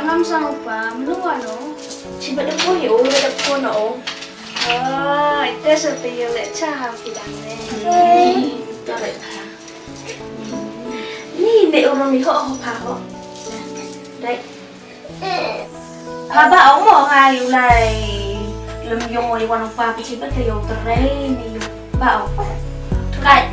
ngâm sao pa mluwa no. Sibat ako yo, dadap ko na o. Ito sa tiyo le cha pidang ne. Taray ha. Ni mẹ ông mi họ học hà họ. Đấy. Hà bà ông mò hà yêu lại làm dùng rồi quan ông pha chỉ bắt tay yêu taray ni yêu bà ông. Lại.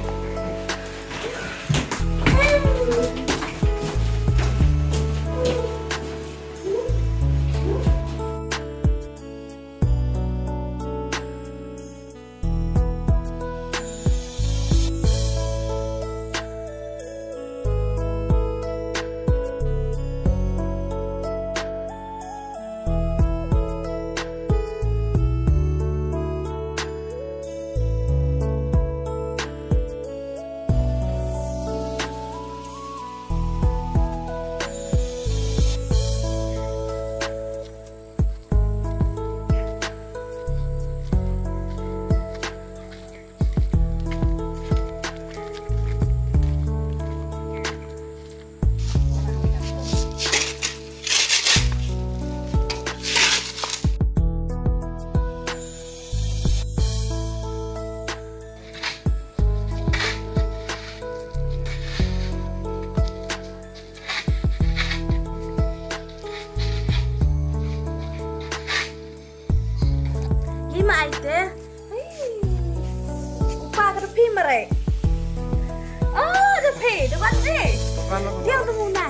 Dia tu muna.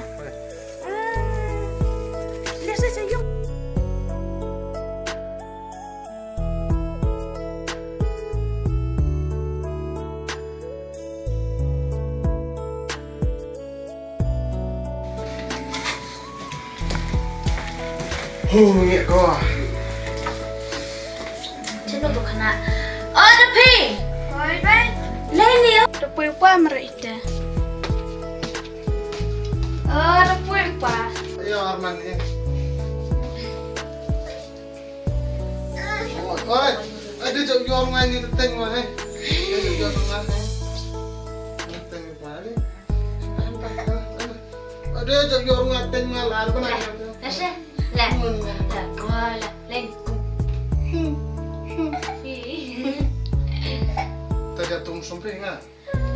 Dia saja yung. Nghe co. Chân nó bukan nak. Oh, Dafi. Oi ben. Leni. Dapi pa merita. Dapi pa. Ayo Arman ni. Oi, ada jom jual ngai ni teng mah ni. Ada jual ngai ni. Teng pa ni. Ada jom jual ngai teng mah lar pun ada. Nasi. Lah. Lah, kau lah. Len. Tadi tum sumpah ngah.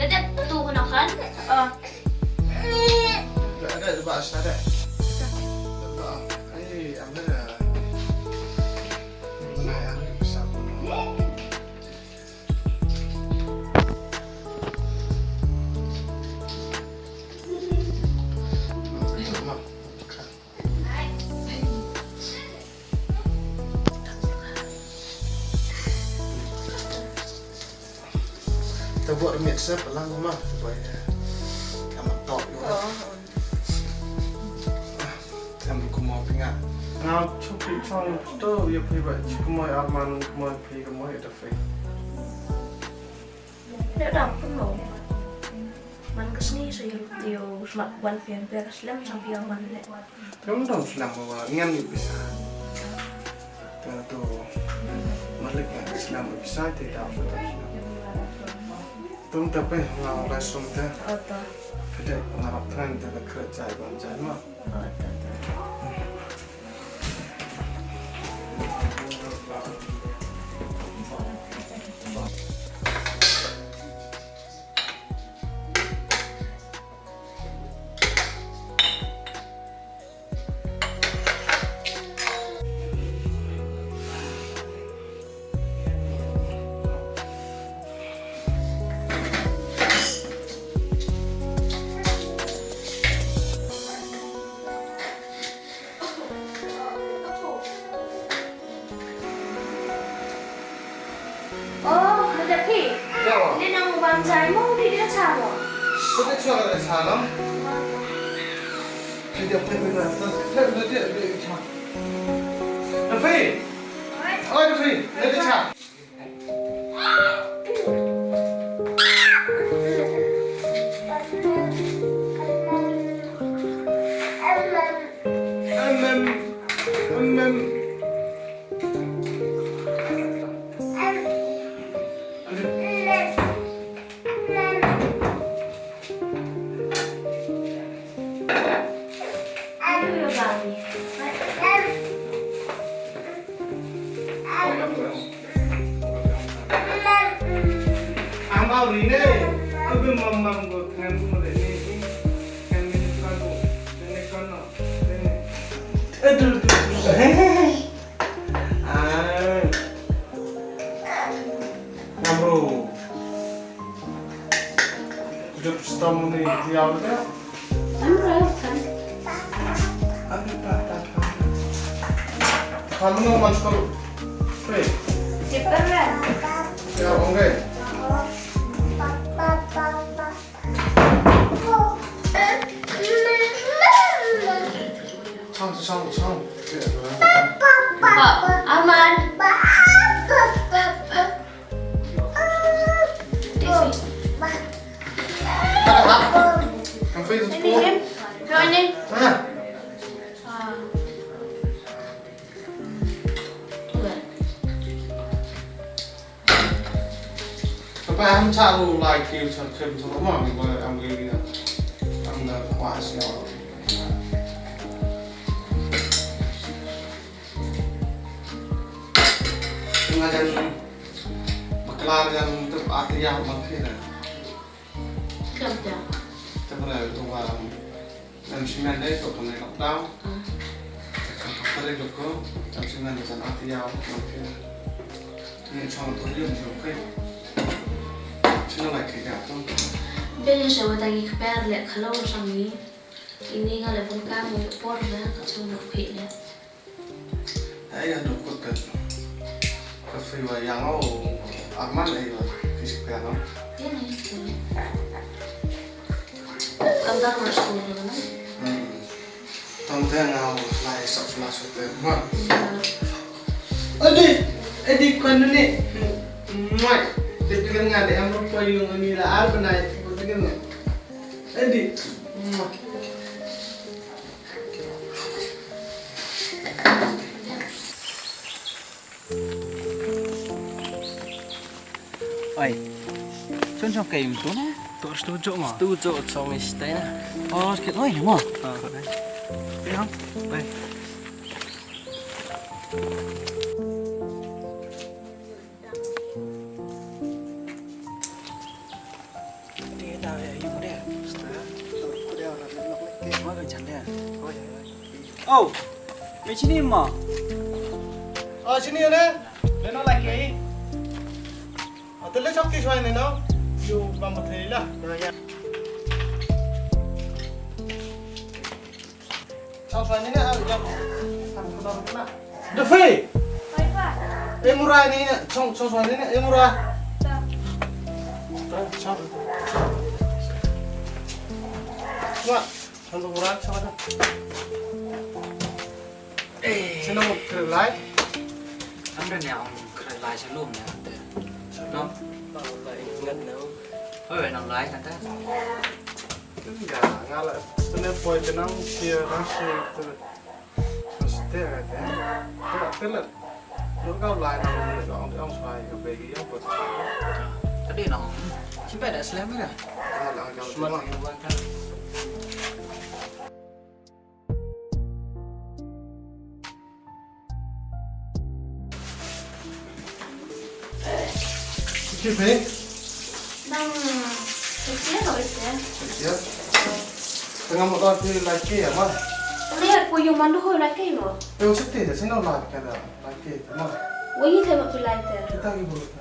Nanti tu kena kan? Ada bahas ada. Ai, ada. Mana yang besar pun. Kita buat mixer pelan rumah supaya amat top juga. Kami kumau pingat. Ngau cuci cong tu ya pergi buat kumau Arman kumau pergi kumau itu free. Tidak dah pun lo. Man kesini saya rutio semak wan fian Islam sampai yang mana le. Kamu tahu Islam bawa ingat ni bisa. Tengah tu malik Islam bisa tidak sudah. Tung tapi ngau rasum tu. Kedai ngarap tren tu kerja banjir mah. Dafi. Ini nang bangsa mau dia caro. Sudah cuaca salam. Dia pergi berasa. Dia cak. Dafi. Oh Dafi, dia cak. ini, tapi mama gue dengan gue ini kan ini kono, aduh, ngabro, udah setahun nih di awal kan? kan? Aduh, tak. Kamu mau masuk ke? Cepat kan? Ya, oke. Sang. Arman. Yang face Ini Im, join in. Tapi em chào lại kêu cho nó mà mình gọi em ghi đi em là quả xéo ngajan bakla yang untuk artinya makin Kerja. sebenarnya itu orang MCE-CHANNEL itu kan lockdown kalau itu MCE-CHANNEL itu artinya makin ini cuma tuh dia juga Sino lại kể cả không? Bây giờ sẽ tại vì bé lại khá lâu rồi nhỉ? Ini nggak ada pun kamu por ya, kacau nak pilih. Đấy là được cực cực. Cà phê và yang nó Arman này rồi, cái gì cả nó. Ini. Angela-Dhar masuk dulu kan? Tonton nào lại sắp masuk tới mà. Adi kan ni. Mai. Tapi kan nggak ada yang lupa yang ini lah apa naik, betul kan? Adi. Oi, cocok kayak gitu nih? Tuh setuju mah. Setuju sama istrinya. Oh, sedikit oi mah. Ya, baik. Dia dah ya, ibu dia. Setelah, aku dia orang nak lagi. Mau kerja dia. Oh ya. Oh, di sini mah. Oh sini ya deh. Leno lagi. Atau le sakti soal ni no. Yo bambat hei lah. Sao soal ni ni jam. Kamu kenal mana? Dafi. Baik Pak. Murah ni ni. Sao soal ni ni murah. Sao. Mak, untuk murah sama dah. Sino mo kerlai? Anh ra nhà ông khởi lại sẽ luôn nè. Nó Bảo lại ngân đâu. ơi nằm lại cả ta. Enggak, ngalah. Sebenarnya poin tenang dia rasa itu mesti ada. Tidak telat. Lúc kau lại nào ông xoay cái về cái ông bớt. Cái đi nó chỉ phải đã slam rồi. Là kau Mà cuma. nó quan trọng. Kiwi. Đang kecil rồi kìa. Ya. Tengah motor di lagi ya mah. Lihat puyung mandu hoi lagi mo. Yo sedih dah sini lah kada lagi mah. Wih teh mak pilih teh. Kita lagi buruk.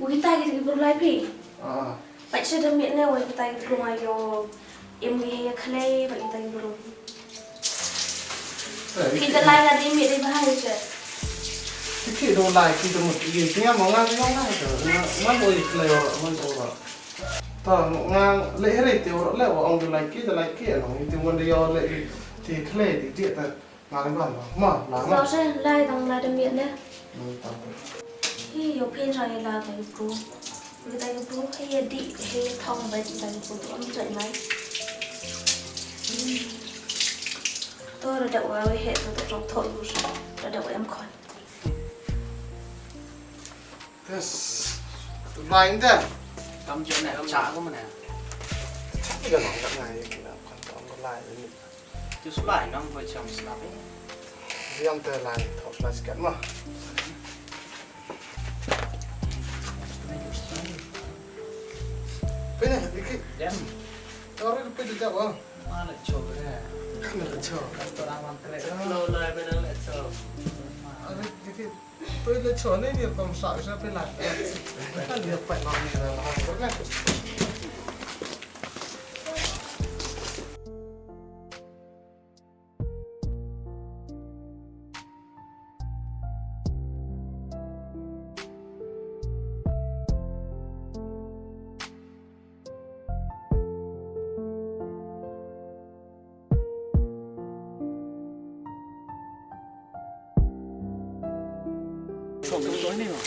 Wih kita gitu berlai pi. Ah. Baik sudah mietnya wih kita gitu mayo. Imgi khlei baik kita gitu. Kita lain ada miet di bahaya je. Kita do like kita mesti dia mau ngang yang lain tu. Ngang boleh kelio orang. Tahu ngang leh tu orang leh orang do like kita orang itu orang dia leh thì kelio di dia tu ngang kan mah Sao lama. sẽ lai tầng lai đâm miệng đấy? Hi, nhiều pin rồi là cái bố. Người ta cái bố hay đi hay thông với người ta cái bố ông dậy máy. Tôi là đậu vào hệ tôi trong thổi rồi, là đậu em khỏi. Terus lain dah. Tâm chuyện này ông xã của mình nè. Chắc cái nó cái này kìa còn còn lại ini. Chứ số lại nó vừa chồng slap ấy. Yang terlain thos lah sikit mah. Pena, dikit. Dem. Orang lupa juga bang. Mana coba ya? Kena lecok. Restoran mantre. Lo lah benar lecok. Ada dikit. Tôi lecok ni dia pemsak saya pelat. Kan dia pak nak ni lah. Kan? Contoh ni mah.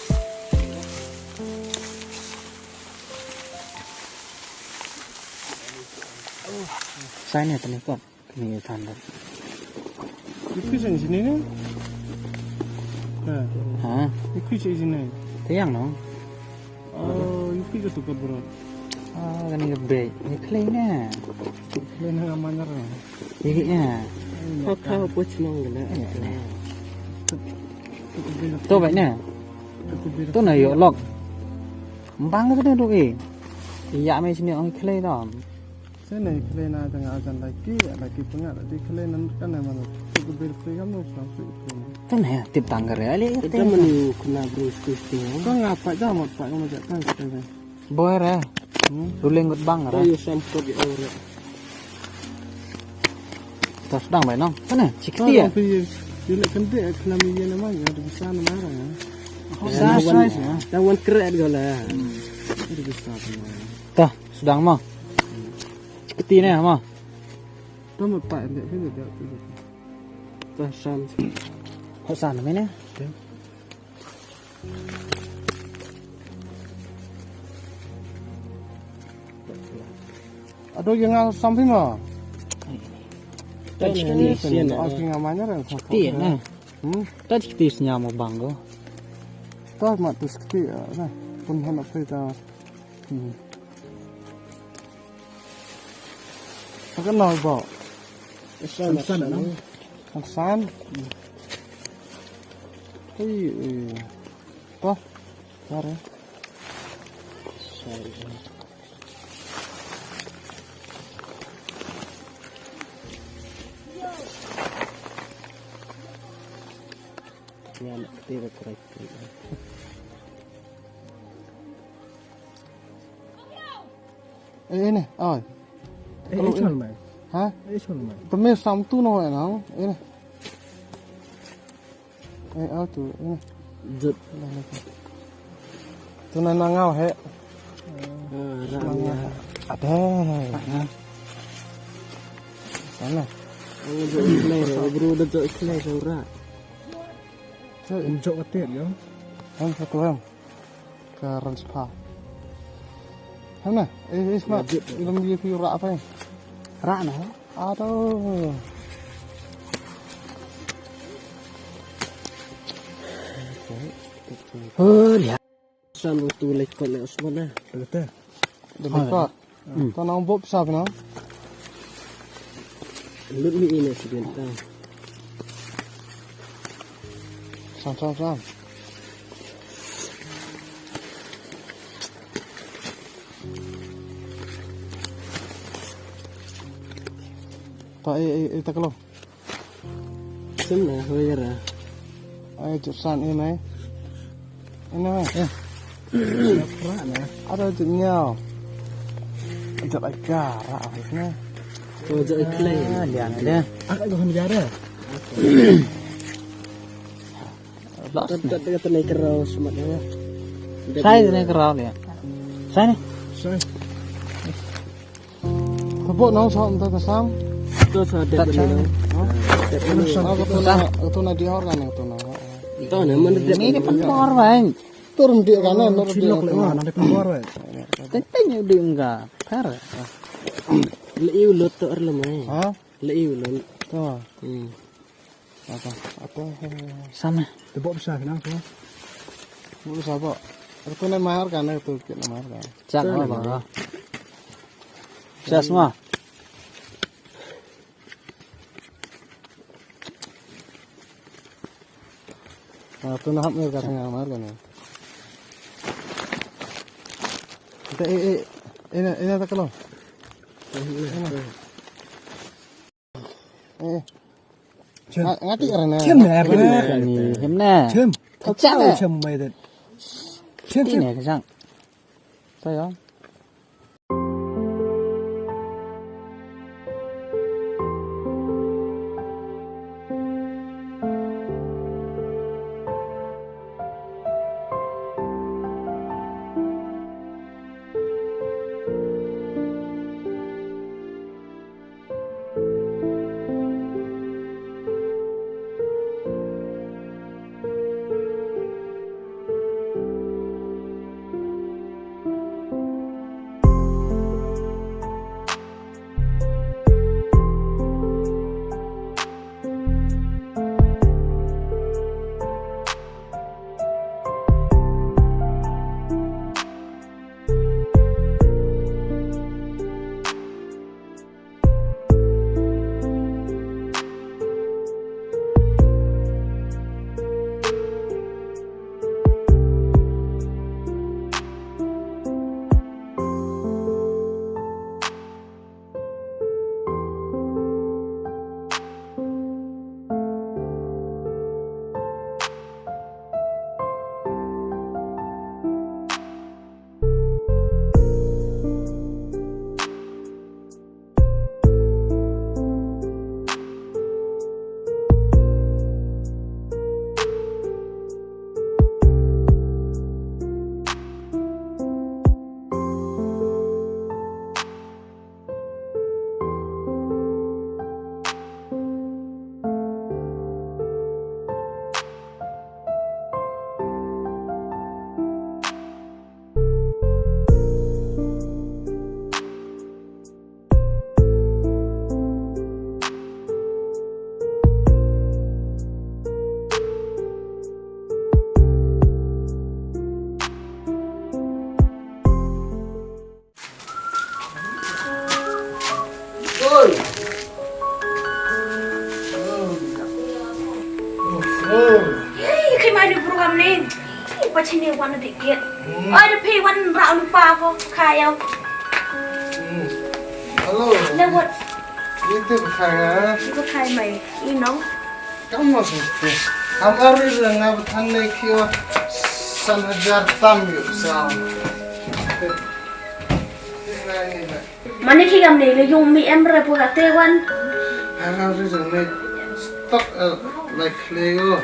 Saya ni tadi kok ni tanda. Ikut sini sini ni. Hah? Ikut sini. Tiang no? Oh, ikut ke tukar berat. Ah, kan ni break. Ni clean na. Lain hang amanyar. Ikitnya. Kau pun senang kena. Tu baik na. Tu na yo log. Bang ke tu ke? Iya mai sini orang clean dah. Saya naik klien ada ajan lagi pengat di klien kan mana tu berfree kamu sampai itu. Tu na tip tanggar ya le. Kita menu kena brus tu. Kau ngapa dah mau pak kamu jatah kita. Boy re. Ruling gut bang Kau re. yang sampai di orang. Tu sedang baik no. Tu na Kau cikti ya. dia nak kendek kelami dia nama ada besar nama ya. Size ya. Lawan keren kau lah. Ada besar nama. Tu sedang mah. Cikti ni mah. Tu mau pak dia ke dia tu. Pasal. Kok sana mai na? Aduh yang samping mah. Tak cikti sian. Asing amanyar yang Cikti na. Tu cikti senyam bang go. Tu mak tu sekti nah. Pun hendak kita. Apa nak bawa? Pasal sana. San. Toh. Sare. Ya nak kita korek. Ini, oi. Ini mai. Hah? Ini mai. Temis samtu no ya nang. Ini. Tu ini. Jut. Tu nanangau he. Ramnya. Ada. Sana. Ang jut iklay, bro dah jut iklay sura. So, Jut katir yo. Ham satu ham. Ke Ranspa. Mana? Isma. Ilmu dia piura apa ya? Rak na. Aduh. Oh, lihat. San tu lekot nak semua. Betul. Dekat. Kau nak buat besar kan? Lut ni ini sebentar. Sam. Tak, tak kalau. Semua hoyara. Ayo jurusan ini. Ini ya. Ada jenyau. Ada agara akhirnya. Kau jut iklay. Lihat dia. Agak kau menjara. Tak kata naik kerau semuanya. Saya ni kerau dia. Saya ni. Saya. Kebuk nang sam tak sam. Tu ada benda. Aku nak dior kan aku nak. Tahu nak mana dia Ini pentor bang. Turun dia kan nur dia. ada keluar weh. Tentangnya dia enggak. Kar. Leu lut tu erlemai. Ha? Leu lut. Tu. Apa? Sama. Tu bawa besar kenapa? Mulu siapa? Aku nak mahar kan itu kita mahar kan. Cak apa? Cak semua. Aku nak mahar kan mahar kan. Kita Ini tak kalau. Ngati karena. Chim nè bà. Hiểm nè. Chim. Thật chắc Sao nè. chim mày đấy. Chim Tí chim. này cái răng. Sao đó? Khi mai đi program này, qua trên này quan định kiện. Ơi, được phi quan rạo được ba vô khai không? Halo. Đâu một Itu kaya. có khai mày in nóng. Kamu sih. Amari dengan tanah kiwa sanhajar tamu sao. Mà nếu khi làm này là dùng mi em rồi phụ tê quan. Amari dengan stock like Lego.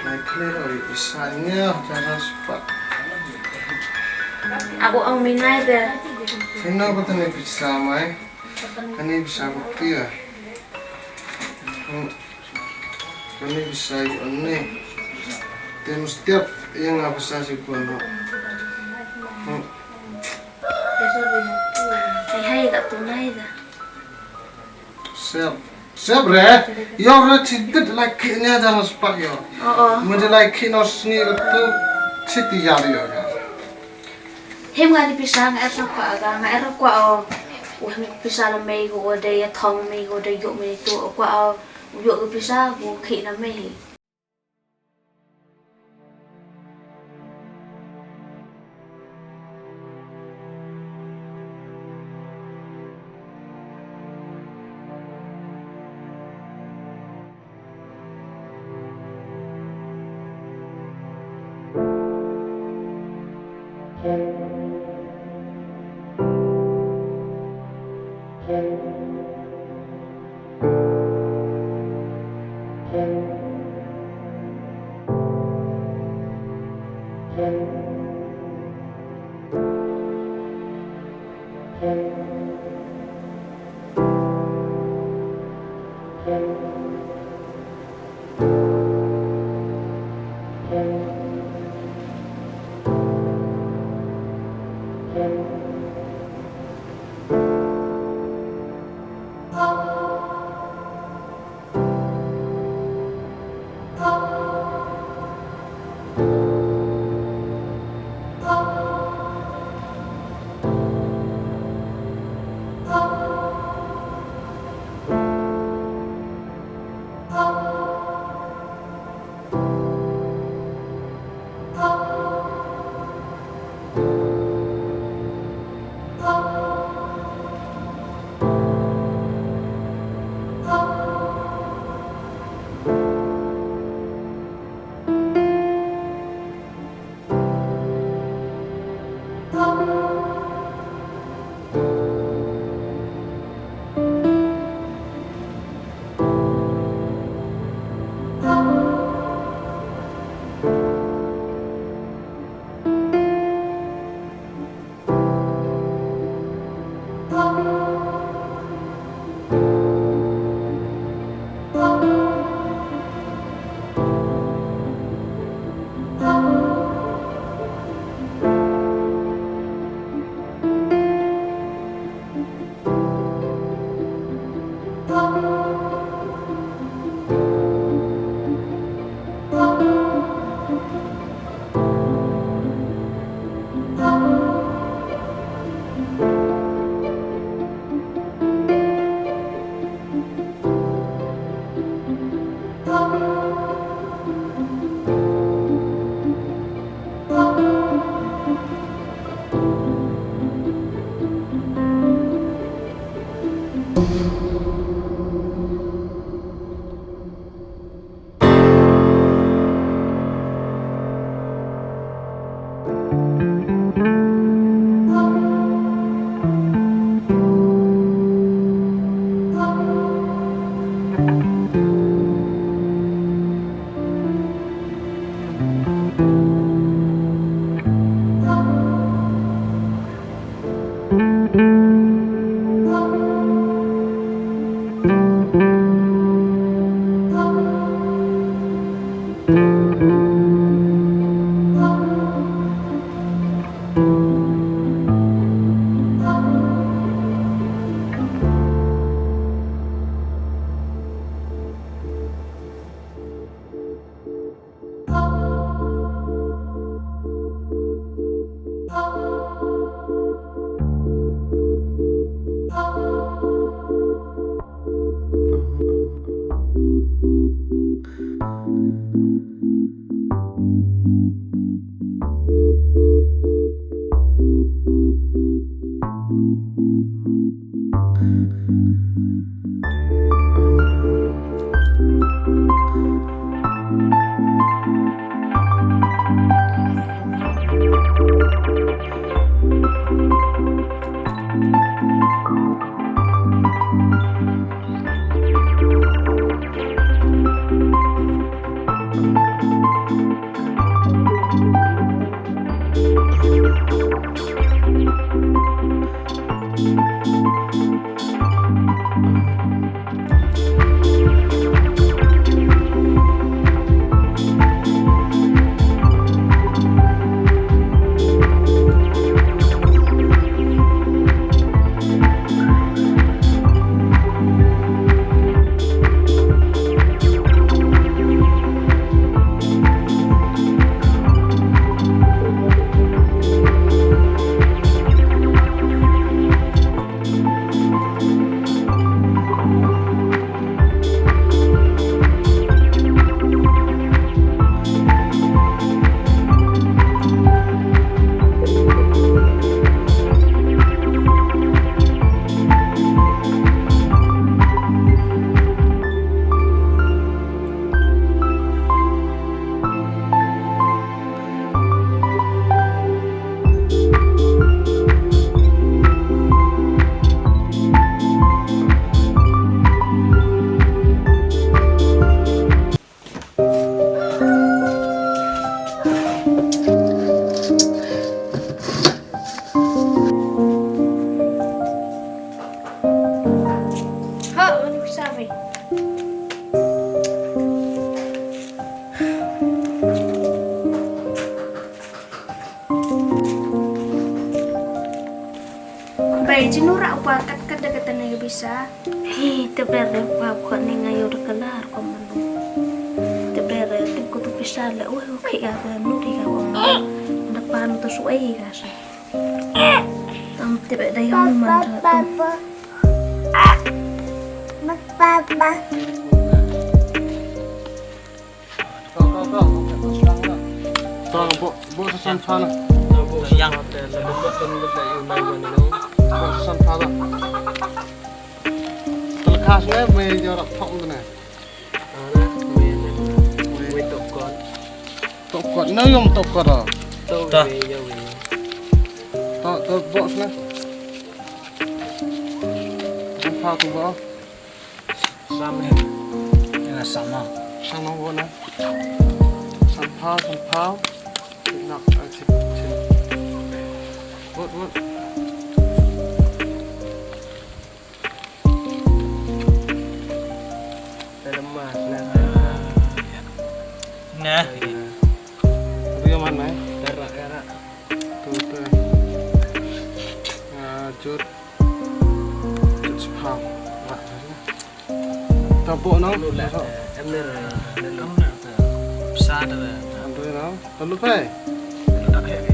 Like Lego misalnya jangan cepat. Aku ông mình này về. Kenapa tanah bisa mai? Kani bisa bukti ya. Kani bisa ini. Dan setiap yang apa saja pun. Hay gặp tụi này rồi. Siap bre. Yo bre tidak like ini aja mas pak yo. Mungkin like ini osni itu citi jari yo kan. Hem nga di pisang erro kwa aga nga erro kwa o hem pisang may go de thong may go de yo may to kwa yo pisang go khi na may. Jinura apa kat dekatan yang bisa. Tebrere apa ni ngayo dekelar komando. Tebrere timku tu bisa le. Oke ya nu dia awam. Depan tu suai rasa. Tebe dah yang mana tu. Papa. Terang bu sesan sana. Yang ada lebih betul lebih umai mana tu. Bu sesan sana. Terkasnya mejarak thong tu na. Mày tập con. Tập quật nơi không tập quật à? Tao về giờ về. Tao bu sana. Không pha tu bu. Sam ni. Yang sama. Sama bu na. Sam pha. Nak cip. Buat. Dalam mas nah. Itu yang mana? Darak. Tu. Jut sepah. Tabuk no. Em đây rồi. Xa rồi. Antoi no. Lalu pe. Tak heavy.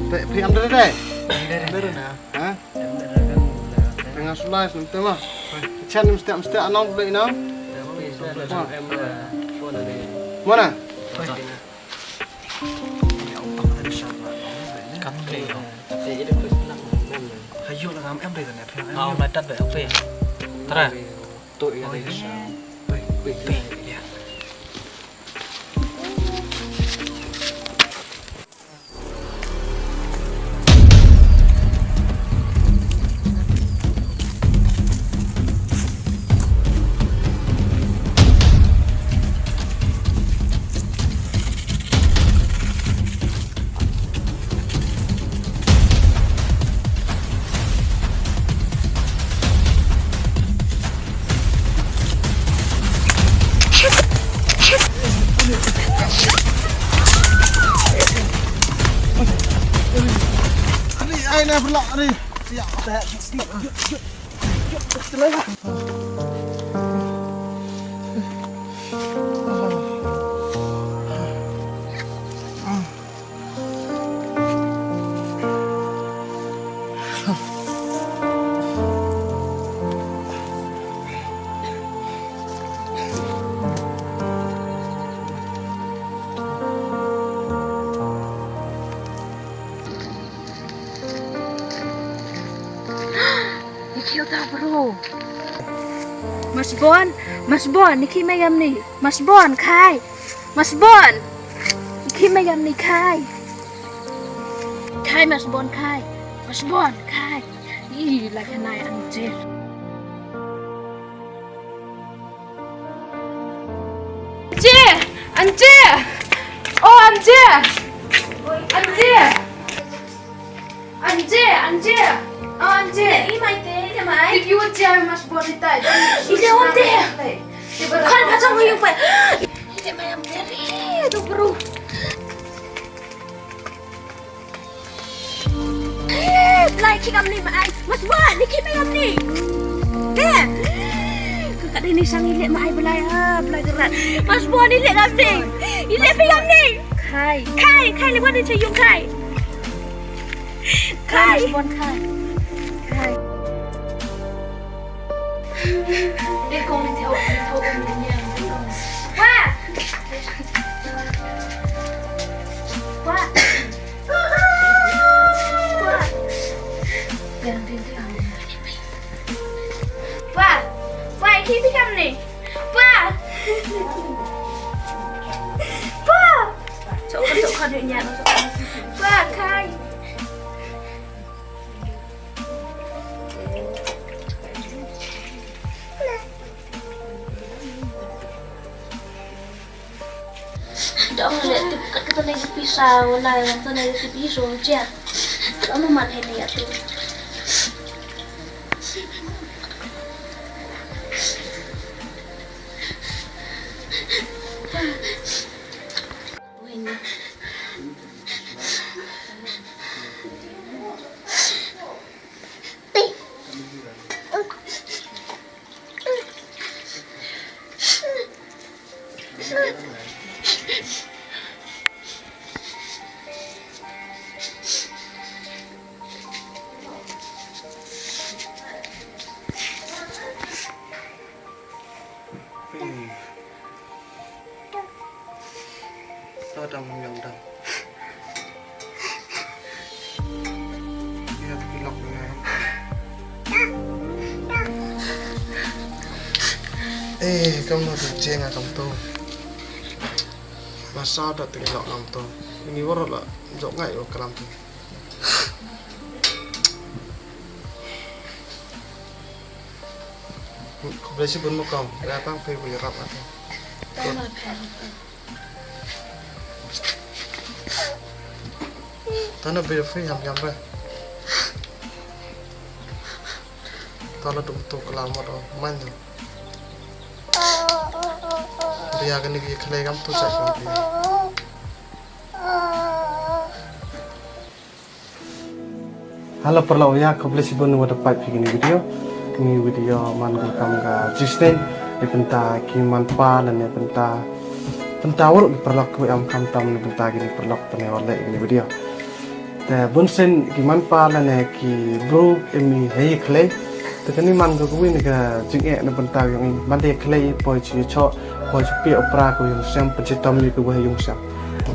Pe am dere. Dari nah. Ha? Em dari kan. Tengah sulai nanti mah. Chan mesti anong beli no. Em phone ở đây. Mana? Cắt cây không? Cây được nặng năm rồi. Kayu lah em đây này phải Họ lại đặt về ông về. Thật à? tôi ở đây sao bị ya. Ai nè phân lọ đi. Dạ, tệ. Lấy vào. Bro, Masborn, Niki mayam ni, Masborn kai, Masborn, Niki mayam ni kai, Masborn kai, Ih, like a night Angel, oh Angel. Anjir, ini mai teh, dia mai. If you would tell Masborn itu, Ini on teh. Kan macam huyung pe. Ini mai am teh, tu bro. Like kita ni mai, Masborn, ni kita am ni. Teh. Kakak ni sang ilik mai belai gerat. Masborn ilik am ni. Ilik pegam ni. Kai lewat ni cayung kai. Masborn kai. Dia kong ni tahu ni. Wah. Wah, ini pegam ni. Wah. Cok duitnya. Wah, kai. Đó là tiếp cận cái này cái pisau này là cái này cái pisau chưa đó nó mặt hình này tu Tao đang nhận đồng. Nghe cái lọc này. Ê, công nó được chê ngà công tô. Mà sao đã tự lọc làm tô. Ini war là dỗ ngại ở cái làm tô. Precious-Dhar mo kong, datang kay Wirap ako. Tana be free ham yam ba. Tana tuk kelamot man. Dia kan ni khlai gam tu sa kam dia. Halo perlaw ya, Precious-Dhar wada pipe begini video. Ini video mandu kam ga jisten ipenta ki manpa dan ipenta work perlak ku am kam tam ni benta gini perlak tane wala ini video. Ta bunsen ki manpa dan ki bro emi hei khlai ta kani man ga kuwi ni ga jinge na benta yang man de khlai poi chi cho poi chi pi opera ku yung sem pencitam ni ku wa yung sem.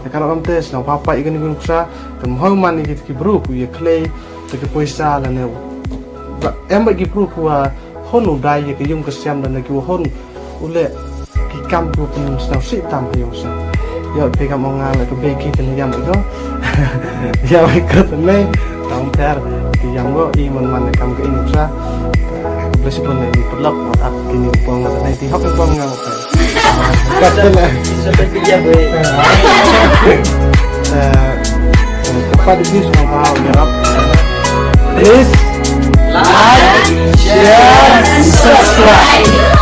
Ta kalau am tes na papa igani ku sa tam ho man ni ki bro ku ye khlai ta ki poi sa la ne em bagi perlu kuah hon udai ya ke yung kesiam dan lagi hon ule ki kam ku pun senang si tam ke yung sa ya pega mongal ke begi ke yam itu ya ke tene tang ter ki yam go i man kam ke ini sa boleh pun ini pelak at kini pong nanti hok pong ngal kata lah seperti dia boleh kepada bis mau jawab please like share subscribe